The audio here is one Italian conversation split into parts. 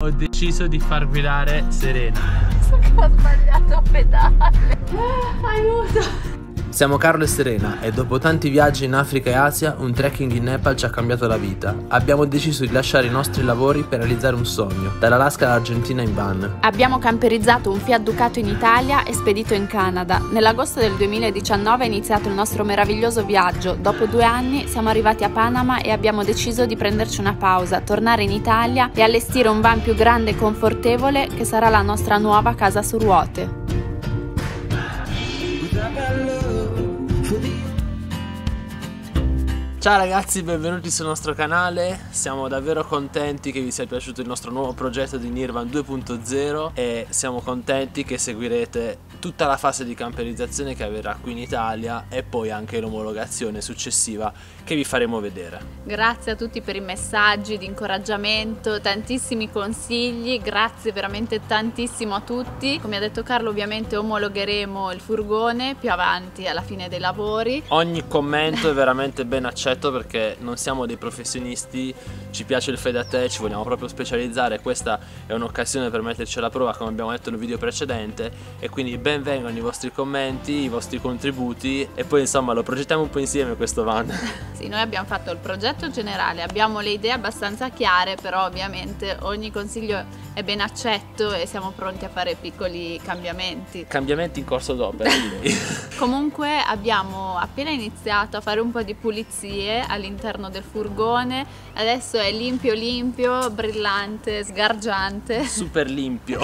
Ho deciso di far guidare Serena. So che ho sbagliato pedale. Aiuto! Siamo Carlo e Serena e dopo tanti viaggi in Africa e Asia, un trekking in Nepal ci ha cambiato la vita. Abbiamo deciso di lasciare i nostri lavori per realizzare un sogno, dall'Alaska all'Argentina in van. Abbiamo camperizzato un Fiat Ducato in Italia e spedito in Canada. Nell'agosto del 2019 è iniziato il nostro meraviglioso viaggio. Dopo 2 anni siamo arrivati a Panama e abbiamo deciso di prenderci una pausa, tornare in Italia e allestire un van più grande e confortevole che sarà la nostra nuova casa su ruote. Ciao ragazzi, benvenuti sul nostro canale. Siamo davvero contenti che vi sia piaciuto il nostro nuovo progetto di Nirvan 2.0 e siamo contenti che seguirete tutta la fase di camperizzazione che avverrà qui in Italia e poi anche l'omologazione successiva che vi faremo vedere. Grazie a tutti per i messaggi di incoraggiamento, tantissimi consigli, grazie veramente tantissimo a tutti. Come ha detto Carlo, ovviamente omologheremo il furgone più avanti alla fine dei lavori. Ogni commento è veramente ben accetto perché non siamo dei professionisti, ci piace il fai da te, ci vogliamo proprio specializzare. Questa è un'occasione per metterci alla prova, come abbiamo detto nel video precedente, e quindi ben vengano i vostri commenti, i vostri contributi e poi insomma lo progettiamo un po' insieme questo van. Sì, noi abbiamo fatto il progetto generale, abbiamo le idee abbastanza chiare, però ovviamente ogni consiglio è ben accetto e siamo pronti a fare piccoli cambiamenti. Cambiamenti in corso d'opera, direi. Comunque abbiamo appena iniziato a fare un po' di pulizie all'interno del furgone, adesso è limpio limpio, brillante, sgargiante. Super limpio.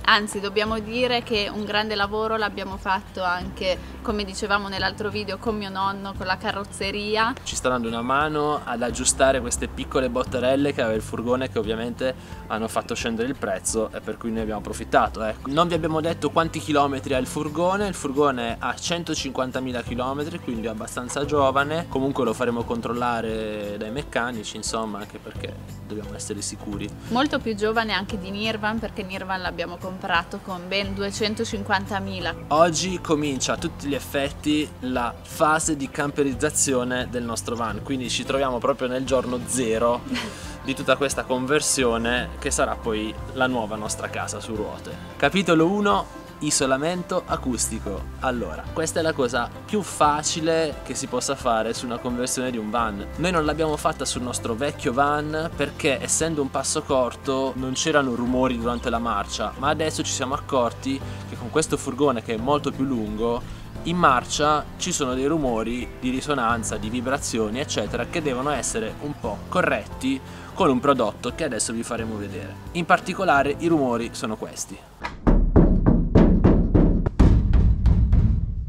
Anzi, dobbiamo dire che un grande lavoro l'abbiamo fatto anche, come dicevamo nell'altro video, con mio nonno, con la carrozzeria. Ci sta dando una mano ad aggiustare queste piccole bottarelle che aveva il furgone, che ovviamente hanno fatto scendere il prezzo e per cui noi abbiamo approfittato. Non vi abbiamo detto quanti chilometri ha il furgone ha 150.000 chilometri, quindi è abbastanza giovane. Comunque lo faremo controllare dai meccanici, insomma, anche perché dobbiamo essere sicuri. Molto più giovane anche di Nirvan, perché Nirvan l'abbiamo comprato con ben 250.000. Oggi comincia a tutti gli effetti la fase di camperizzazione del nostro van, quindi ci troviamo proprio nel giorno zero di tutta questa conversione che sarà poi la nuova nostra casa su ruote. Capitolo 1: isolamento acustico. Allora, questa è la cosa più facile che si possa fare su una conversione di un van. Noi non l'abbiamo fatta sul nostro vecchio van perché, essendo un passo corto, non c'erano rumori durante la marcia, ma adesso ci siamo accorti che con questo furgone, che è molto più lungo, in marcia ci sono dei rumori di risonanza, di vibrazioni eccetera, che devono essere un po' corretti con un prodotto che adesso vi faremo vedere. In particolare i rumori sono questi.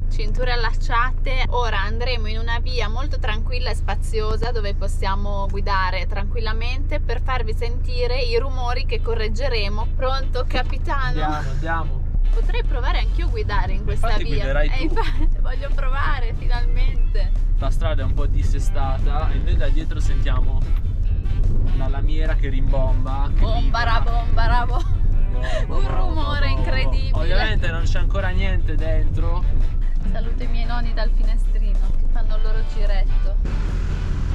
Cinture allacciate. Ora andremo in una via molto tranquilla e spaziosa dove possiamo guidare tranquillamente per farvi sentire i rumori che correggeremo. Pronto, capitano? Andiamo. Potrei provare anch'io a guidare in questa Infatti via. guiderai tu. Infatti, voglio provare finalmente. La strada è un po' dissestata e noi da dietro sentiamo la lamiera che rimbomba, che Bombarabombarabo. Un rumore incredibile. Ovviamente non c'è ancora niente dentro. Saluto i miei nonni dal finestrino che fanno il loro giretto.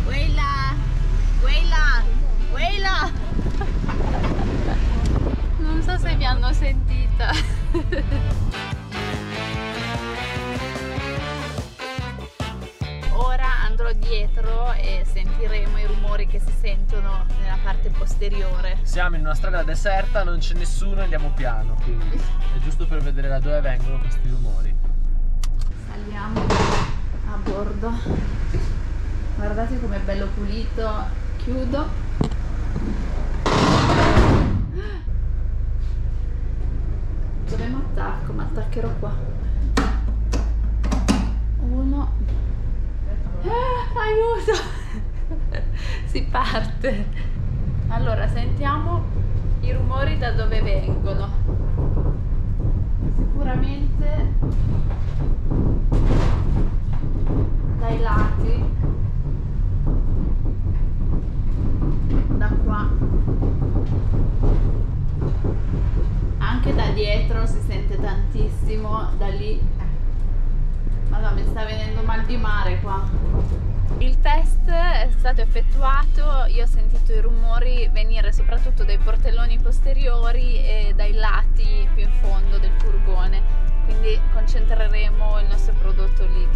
Weila! Weila! Weila! Non so se mi hanno sentita. Ora andrò dietro e sentiremo i rumori che si sentono nella parte posteriore. Siamo in una strada deserta, non c'è nessuno, andiamo piano, quindi è giusto per vedere da dove vengono questi rumori. Saliamo a bordo. Guardate com'è bello pulito. Chiudo. Dove mi attacco? Mi attaccherò qua. 1. Aiuto! Si parte. Allora, sentiamo i rumori da dove vengono. Sicuramente dai lati, da qua, anche da dietro si sente tantissimo, da lì. Madonna, mi sta venendo mal di mare qua. Il test è stato effettuato, io ho sentito i rumori venire soprattutto dai portelloni posteriori e dai lati più in fondo del furgone, quindi concentreremo il nostro prodotto lì.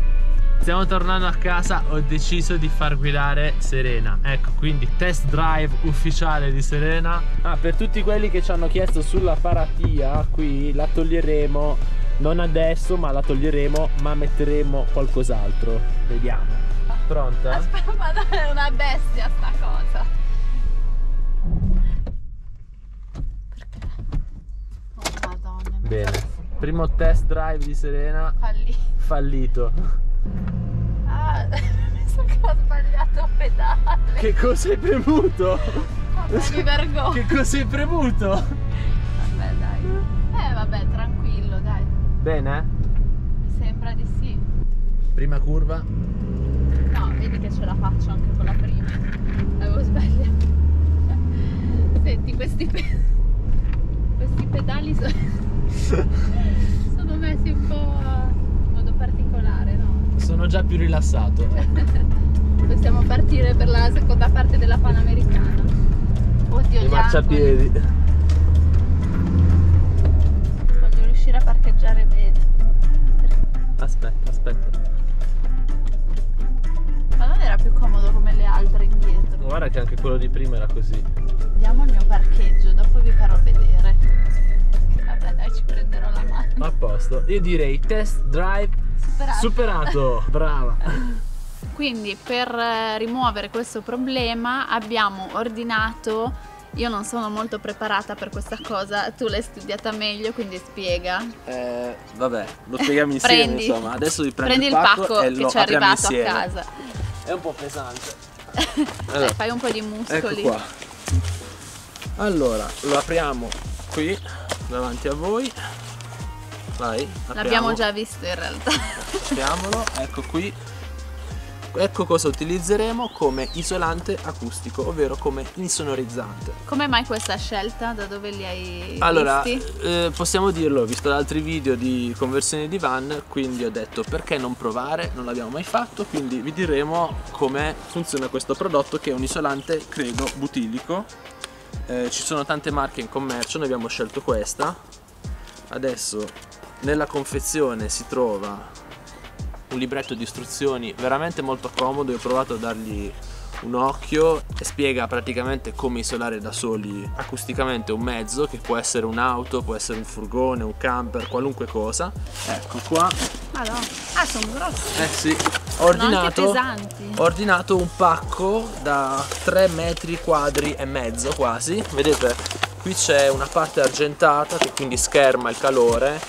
Stiamo tornando a casa, ho deciso di far guidare Serena. Ecco, quindi test drive ufficiale di Serena. Per tutti quelli che ci hanno chiesto sulla paratia, qui la toglieremo, non adesso, ma la toglieremo, ma metteremo qualcos'altro. Vediamo. Pronta? Aspetta, ma no, è una bestia sta cosa. Perché? Oh madonna. Bene. Primo test drive di Serena. Fallito. Ah, mi sa che ho sbagliato pedale. Che cosa hai premuto? Vabbè, mi vergogno. Che cosa hai premuto? Vabbè dai. Vabbè, tranquillo dai. Bene? Mi sembra di sì. Prima curva. No, vedi che ce la faccio anche con la prima. Avevo sbagliato. Senti, questi pedali sono messi un po' in modo particolare, no? Sono già più rilassato. Possiamo partire per la seconda parte della Panamericana. Oddio, I marciapiedi. Voglio riuscire a parcheggiare bene. Aspetta. Ma non era più comodo come le altre indietro? Guarda che anche quello di prima era così. Andiamo al mio parcheggio, dopo vi farò vedere. Vabbè dai, ci prenderò la mano. A posto. Io direi test drive superato. Brava. Quindi per rimuovere questo problema abbiamo ordinato. Io non sono molto preparata per questa cosa, tu l'hai studiata meglio, quindi spiega. Vabbè, lo spieghiamo insieme. Insomma, adesso vi prendo il pacco e che lo ci è arrivato insieme. a casa. È un po' pesante. Allora, fai un po' di muscoli. Ecco qua. Allora, lo apriamo qui davanti a voi. Vai, l'abbiamo già visto in realtà. Apriamolo, ecco qui. Ecco cosa utilizzeremo come isolante acustico, ovvero come insonorizzante. Come mai questa scelta? Da dove li hai allora, visti? Possiamo dirlo, ho visto altri video di conversione di van, quindi ho detto perché non provare, non l'abbiamo mai fatto, quindi vi diremo come funziona questo prodotto che è un isolante, credo, butilico. Ci sono tante marche in commercio, noi abbiamo scelto questa. Adesso nella confezione si trova un libretto di istruzioni veramente molto comodo, io ho provato a dargli un occhio e spiega praticamente come isolare da soli acusticamente un mezzo, che può essere un'auto, può essere un furgone, un camper, qualunque cosa. Ecco qua. Madonna. Sono grossi. Sì. Sono anche pesanti. Ho ordinato un pacco da 3 metri quadri e mezzo quasi. Vedete, qui c'è una parte argentata che quindi scherma il calore,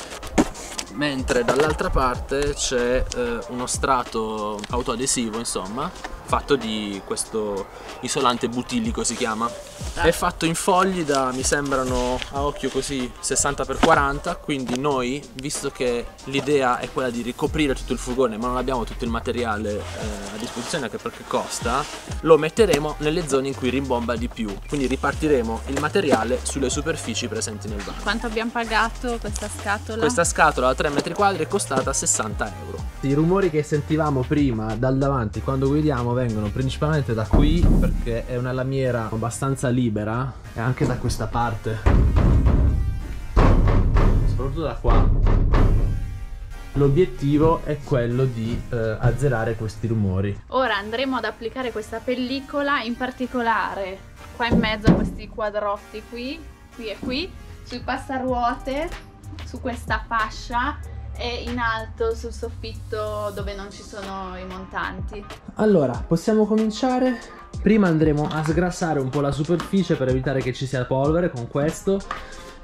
mentre dall'altra parte c'è uno strato autoadesivo, insomma, fatto di questo isolante butilico, si chiama. È fatto in fogli da, mi sembrano a occhio così, 60x40, quindi noi, visto che l'idea è quella di ricoprire tutto il furgone ma non abbiamo tutto il materiale a disposizione anche perché costa, lo metteremo nelle zone in cui rimbomba di più, quindi ripartiremo il materiale sulle superfici presenti nel van. Quanto abbiamo pagato questa scatola? Questa scatola da 3 metri quadri è costata 60 euro. I rumori che sentivamo prima dal davanti quando guidiamo vengono principalmente da qui, perché è una lamiera abbastanza libera, e anche da questa parte, soprattutto da qua. L'obiettivo è quello di azzerare questi rumori. Ora andremo ad applicare questa pellicola, in particolare qua in mezzo a questi quadrotti qui e qui, sui passaruote, su questa fascia e in alto sul soffitto dove non ci sono i montanti. Allora, possiamo cominciare. Prima andremo a sgrassare un po' la superficie per evitare che ci sia polvere con questo,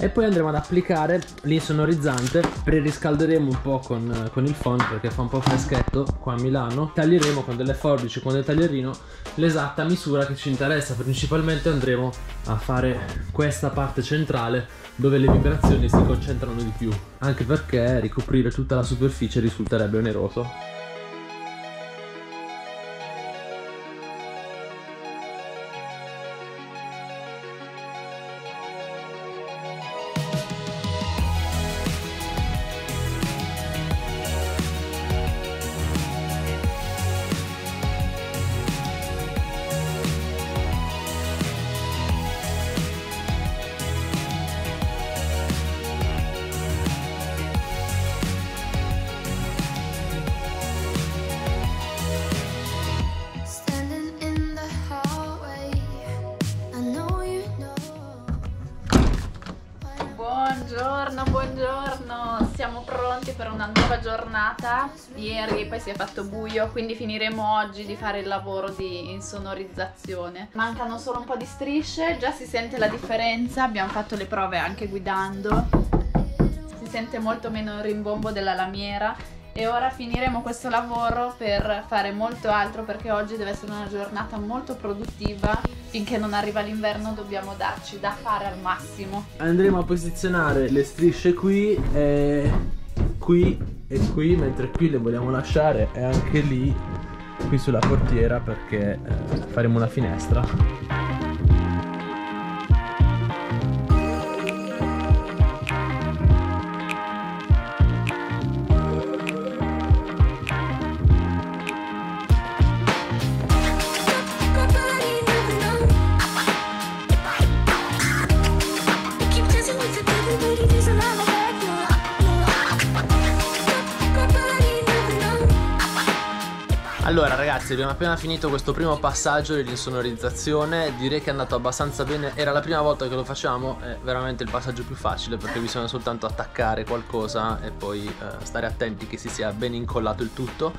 e poi andremo ad applicare l'insonorizzante. Preriscalderemo un po' con il phon perché fa un po' freschetto qua a Milano. Taglieremo con delle forbici, con del taglierino, l'esatta misura che ci interessa. Principalmente andremo a fare questa parte centrale dove le vibrazioni si concentrano di più, anche perché ricoprire tutta la superficie risulterebbe oneroso. Buongiorno, buongiorno, siamo pronti per una nuova giornata. Ieri poi si è fatto buio, quindi finiremo oggi di fare il lavoro di insonorizzazione. Mancano solo un po' di strisce, già si sente la differenza, abbiamo fatto le prove anche guidando. Si sente molto meno il rimbombo della lamiera. E ora finiremo questo lavoro per fare molto altro, perché oggi deve essere una giornata molto produttiva. Finché non arriva l'inverno dobbiamo darci da fare al massimo. Andremo a posizionare le strisce qui e qui, mentre qui le vogliamo lasciare, e anche lì, qui sulla portiera, perché faremo una finestra. Allora ragazzi, abbiamo appena finito questo primo passaggio dell'insonorizzazione. Direi che è andato abbastanza bene. Era la prima volta che lo facciamo, è veramente il passaggio più facile, perché bisogna soltanto attaccare qualcosa e poi stare attenti che si sia ben incollato il tutto.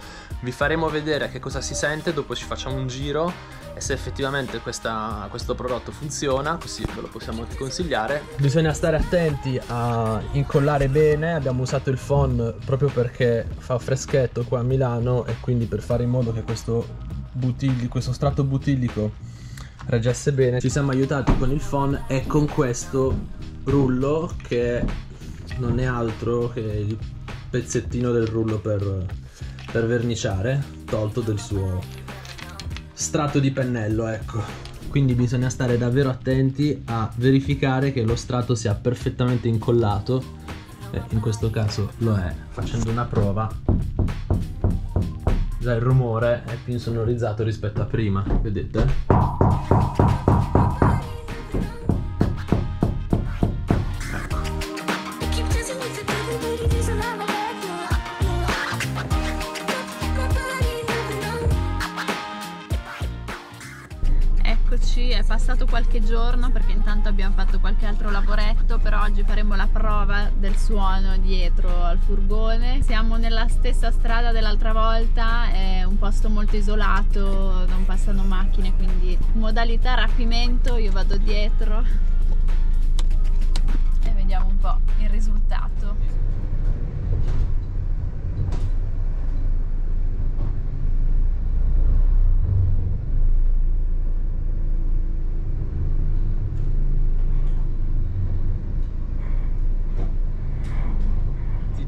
Vi faremo vedere che cosa si sente, dopo ci facciamo un giro e se effettivamente questo prodotto funziona, così ve lo possiamo consigliare. Bisogna stare attenti a incollare bene. Abbiamo usato il phon proprio perché fa freschetto qua a Milano, e quindi per fare in modo che questo strato butillico reggesse bene, ci siamo aiutati con il phon e con questo rullo, che non è altro che il pezzettino del rullo per verniciare, tolto del suo strato di pennello, ecco. Quindi bisogna stare davvero attenti a verificare che lo strato sia perfettamente incollato, in questo caso lo è. Facendo una prova, già il rumore è più insonorizzato rispetto a prima, vedete? È passato qualche giorno, perché intanto abbiamo fatto qualche altro lavoretto, però oggi faremo la prova del suono dietro al furgone. Siamo nella stessa strada dell'altra volta, è un posto molto isolato, non passano macchine, quindi modalità rapimento. Io vado dietro e vediamo un po' il risultato.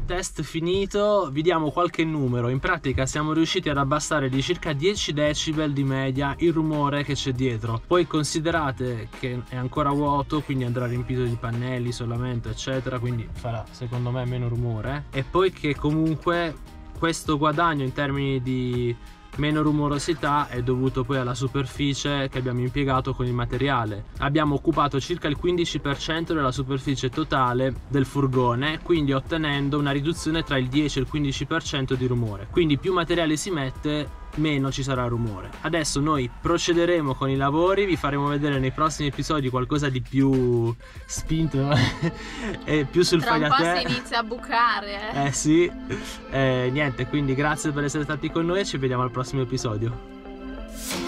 Test finito, vi diamo qualche numero. In pratica siamo riusciti ad abbassare di circa 10 decibel di media il rumore che c'è dietro. Poi considerate che è ancora vuoto, quindi andrà riempito di pannelli, isolamento eccetera, quindi farà secondo me meno rumore. E poi che comunque questo guadagno in termini di meno rumorosità è dovuto poi alla superficie che abbiamo impiegato con il materiale. Abbiamo occupato circa il 15% della superficie totale del furgone, quindi ottenendo una riduzione tra il 10 e il 15% di rumore. Quindi più materiale si mette, meno ci sarà rumore. Adesso noi procederemo con i lavori, vi faremo vedere nei prossimi episodi qualcosa di più spinto e più sul fai da te. Tra un po' si inizia a bucare. Sì. Niente, quindi grazie per essere stati con noi e ci vediamo al prossimo episodio.